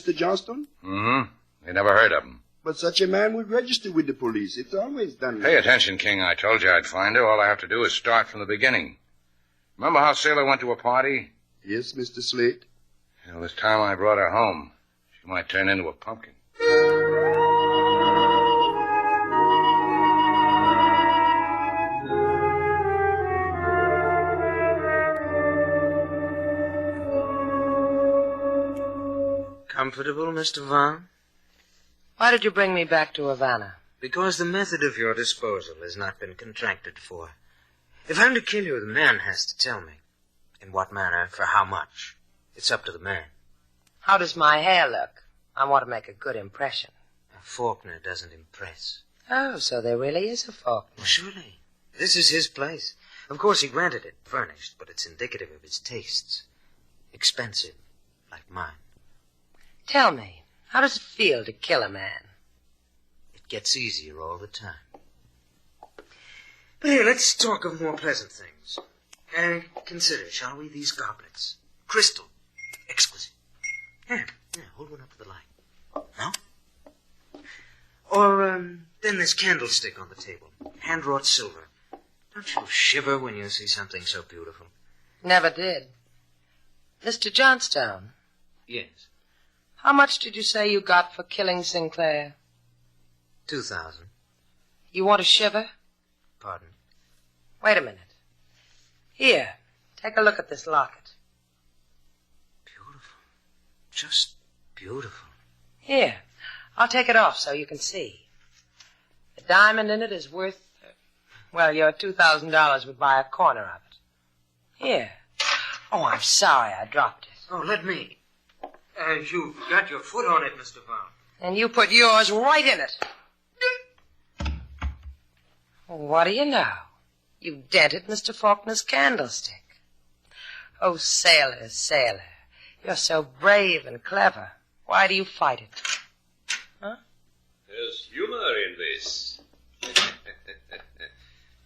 Mr. Johnston? Mm-hmm. They never heard of him. But such a man would register with the police. It's always done. Pay attention, King. I told you I'd find her. All I have to do is start from the beginning. Remember how Sailor went to a party? Yes, Mr. Slate. Well, this time I brought her home. She might turn into a pumpkin. Comfortable, Mr. Vaughn? Why did you bring me back to Havana? Because the method of your disposal has not been contracted for. If I'm to kill you, the man has to tell me. In what manner, for how much. It's up to the man. How does my hair look? I want to make a good impression. A Faulkner doesn't impress. Oh, so there really is a Faulkner. Well, surely. This is his place. Of course, he granted it, furnished, but it's indicative of his tastes. Expensive, like mine. Tell me, how does it feel to kill a man? It gets easier all the time. But here, let's talk of more pleasant things. And consider, shall we, these goblets? Crystal. Exquisite. Here, hold one up to the light. No? Or, then this candlestick on the table. Hand-wrought silver. Don't you shiver when you see something so beautiful? Never did. Mr. Johnstone. Yes. How much did you say you got for killing Sinclair? 2,000. You want to shiver? Pardon? Wait a minute. Here, take a look at this locket. Beautiful. Just beautiful. Here, I'll take it off so you can see. The diamond in it is worth, well, your $2,000 would buy a corner of it. Here. Oh, I'm sorry I dropped it. Oh, let me. You've got your foot on it, Mr. Vaughn. And you put yours right in it. What do you know? You dented Mr. Faulkner's candlestick. Oh, sailor, sailor, you're so brave and clever. Why do you fight it? Huh? There's humor in this.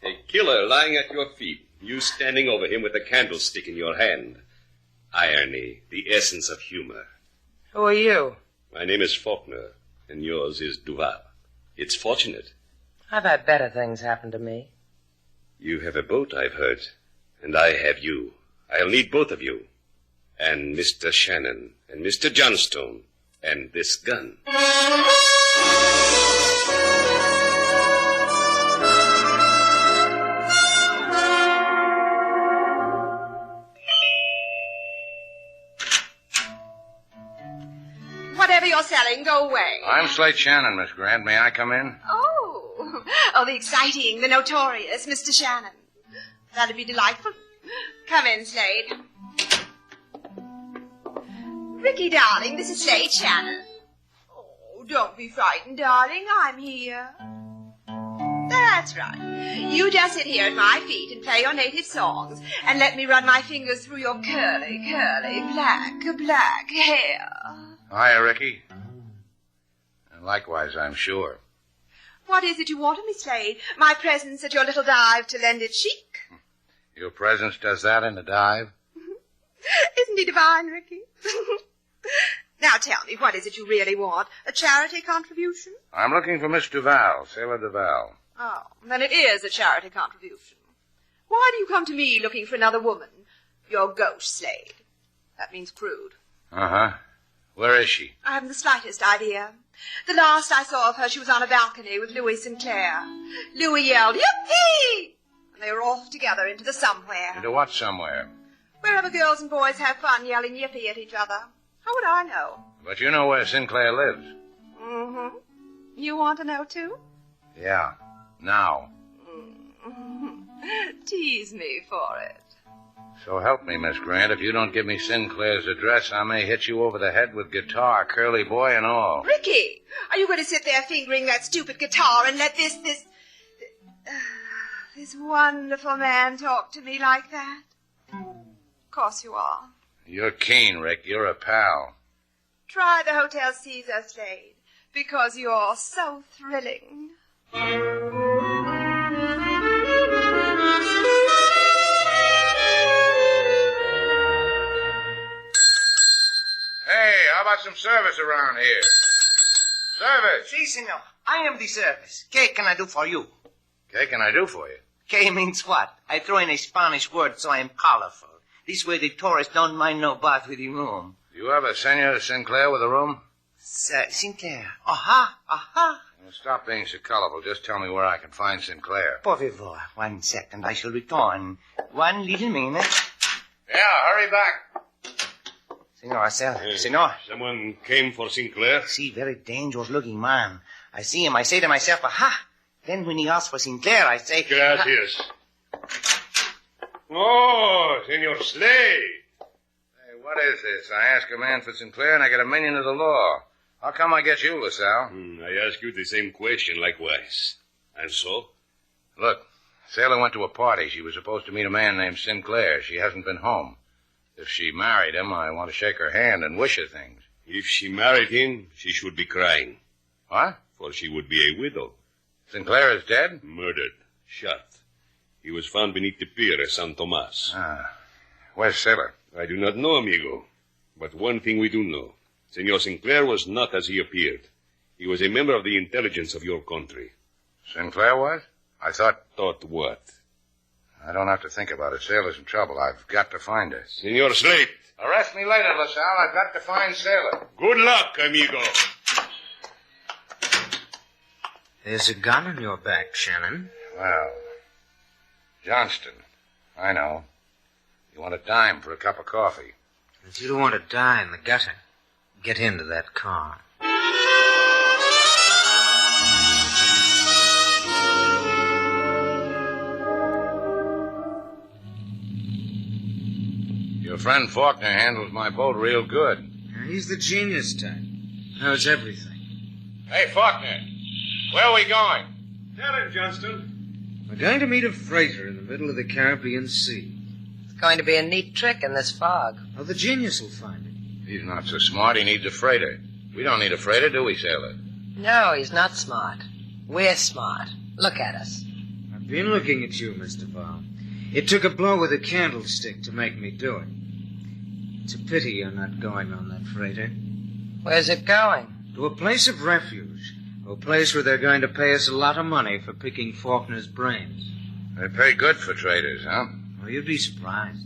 A killer lying at your feet, you standing over him with a candlestick in your hand. Irony, the essence of humor. Who are you? My name is Faulkner, and yours is Duval. It's fortunate. I've had better things happen to me. You have a boat, I've heard, and I have you. I'll need both of you. And Mr. Shannon, and Mr. Johnstone, and this gun. Whatever you're selling, go away. I'm Slate Shannon, Miss Grant. May I come in? Oh, the exciting, the notorious Mr. Shannon. That'd be delightful. Come in, Slade. Ricky, darling, this is Slade Shannon. Oh, don't be frightened, darling. I'm here. That's right. You just sit here at my feet and play your native songs and let me run my fingers through your curly, black hair. Hiya, Ricky. And likewise, I'm sure. What is it you want of me, Slade? My presence at your little dive to lend it chic? Your presence does that in a dive? Isn't he divine, Ricky? Now tell me, what is it you really want? A charity contribution? I'm looking for Miss Duval, Sailor Duval. Oh, then it is a charity contribution. Why do you come to me looking for another woman? You're gauche, Slade. That means crude. Uh-huh. Where is she? I haven't the slightest idea. The last I saw of her, she was on a balcony with Louis Sinclair. Louis yelled, "Yippee!" And they were off together into the somewhere. Into what somewhere? Wherever girls and boys have fun yelling yippee at each other. How would I know? But you know where Sinclair lives. Mm-hmm. You want to know, too? Yeah. Now. Mm-hmm. Tease me for it. So help me, Miss Grant. If you don't give me Sinclair's address, I may hit you over the head with guitar, curly boy and all. Ricky, are you going to sit there fingering that stupid guitar and let this wonderful man talk to me like that? Of course you are. You're keen, Rick. You're a pal. Try the Hotel Caesar, Slade, because you're so thrilling. Hey, how about some service around here? Service. Si, senor. I am the service. ¿Qué can I do for you? ¿Qué can I do for you? ¿Qué means what? I throw in a Spanish word so I am colorful. This way the tourists don't mind no bath with the room. You have a Senor Sinclair with a room? Sinclair. Aha, aha. Well, stop being so colorful. Just tell me where I can find Sinclair. Por favor, 1 second. I shall return. 1 little minute. Yeah, hurry back. Senor, senor. Someone came for Sinclair? See, very dangerous looking man. I see him. I say to myself, aha. Then when he asks for Sinclair, I say... Gracias. Oh, Senor Slade. Hey, what is this? I ask a man for Sinclair and I get a minion of the law. How come I get you, LaSalle? I ask you the same question likewise. And so? Look, Sailor went to a party. She was supposed to meet a man named Sinclair. She hasn't been home. If she married him, I want to shake her hand and wish her things. If she married him, she should be crying. What? For she would be a widow. Sinclair is dead? Murdered. Shot. He was found beneath the pier at San Thomas. Where's Sailor? I do not know, amigo. But one thing we do know. Senor Sinclair was not as he appeared. He was a member of the intelligence of your country. Sinclair was? I thought... Thought what? I don't have to think about it. Sailor's in trouble. I've got to find her. Senor Slate. Arrest me later, LaSalle. I've got to find Sailor. Good luck, amigo. There's a gun on your back, Shannon. Well, Johnston. I know. You want a dime for a cup of coffee. If you don't want to die in the gutter, get into that car. Your friend Faulkner handles my boat real good. He's the genius type. Knows everything. Hey, Faulkner. Where are we going? Tell him, Johnston. We're going to meet a freighter in the middle of the Caribbean Sea. It's going to be a neat trick in this fog. Oh, the genius will find it. He's not so smart. He needs a freighter. We don't need a freighter, do we, Sailor? No, he's not smart. We're smart. Look at us. I've been looking at you, Mr. Val. It took a blow with a candlestick to make me do it. It's a pity you're not going on that freighter. Where's it going? To a place of refuge. A place where they're going to pay us a lot of money for picking Faulkner's brains. They pay good for traders, huh? Oh, you'd be surprised.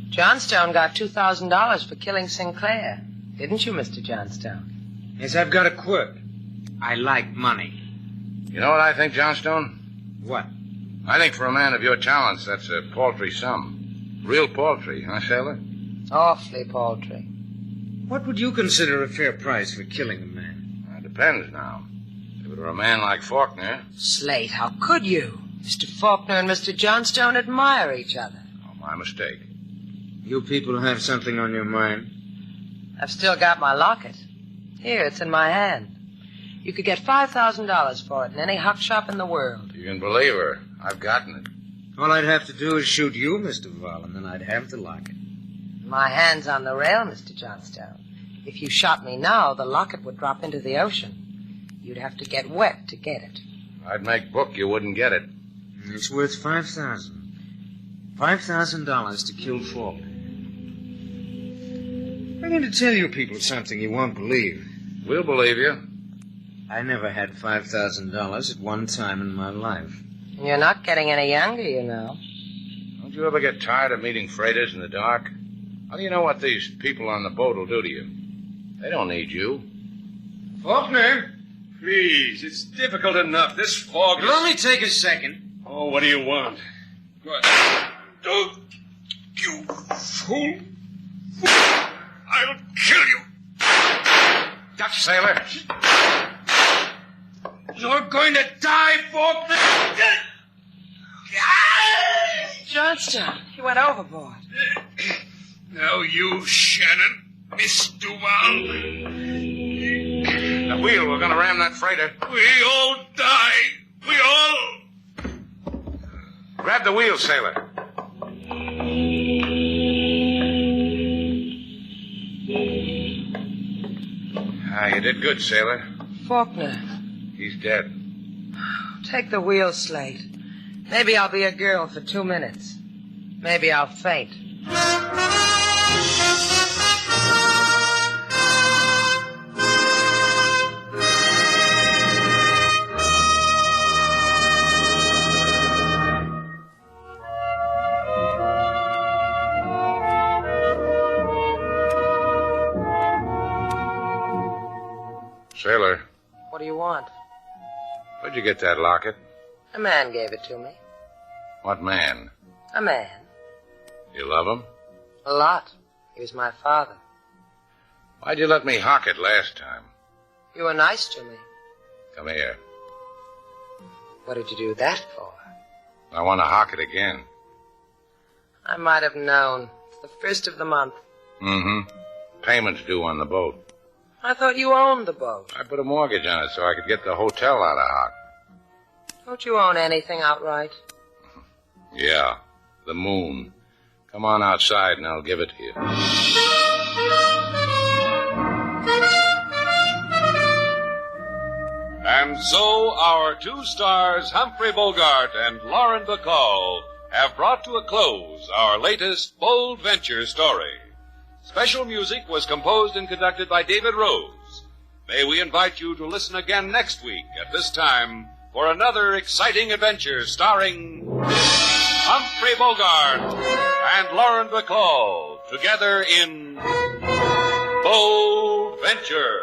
Johnstone got $2,000 for killing Sinclair. Didn't you, Mr. Johnstone? Yes, I've got a quirk. I like money. You know what I think, Johnstone? What? I think for a man of your talents, that's a paltry sum. Real paltry, huh, Sailor? Awfully paltry. What would you consider a fair price for killing a man? It depends now. If it were a man like Faulkner... Slate, how could you? Mr. Faulkner and Mr. Johnstone admire each other. Oh, my mistake. You people have something on your mind. I've still got my locket. Here, it's in my hand. You could get $5,000 for it in any huck shop in the world. You can believe her. I've gotten it. All I'd have to do is shoot you, Mr. Val, and then I'd have the locket. My hand's on the rail, Mr. Johnstone. If you shot me now, the locket would drop into the ocean. You'd have to get wet to get it. I'd make book you wouldn't get it. It's worth $5,000. $5,000 to kill Faulkner. I'm going to tell you people something you won't believe. We'll believe you. I never had $5,000 at one time in my life. You're not getting any younger, you know. Don't you ever get tired of meeting freighters in the dark? How do you know what these people on the boat will do to you? They don't need you. Faulkner? Please, it's difficult enough. This fog It'll only take a second. Oh, what do you want? What? Oh, you fool. I'll kill you. Dutch sailor. You're going to die, Faulkner. Johnstone, he went overboard. Now you, Shannon, Miss Duval. The wheel, we're going to ram that freighter. We all die. We all... Grab the wheel, sailor. You did good, sailor. Faulkner. He's dead. Take the wheel, Slate. Maybe I'll be a girl for 2 minutes. Maybe I'll faint. Sailor, What do you want? where'd you get that locket? A man gave it to me. What man? A man. You love him? A lot. He was my father. Why'd you let me hock it last time? You were nice to me. Come here. What did you do that for? I want to hock it again. I might have known. It's the first of the month. Mm-hmm. Payment's due on the boat. I thought you owned the boat. I put a mortgage on it so I could get the hotel out of hock. Don't you own anything outright? Yeah, the moon. Come on outside and I'll give it to you. And so our two stars, Humphrey Bogart and Lauren Bacall, have brought to a close our latest bold venture story. Special music was composed and conducted by David Rose. May we invite you to listen again next week at this time for another exciting adventure starring Humphrey Bogart and Lauren Bacall together in Bold Venture.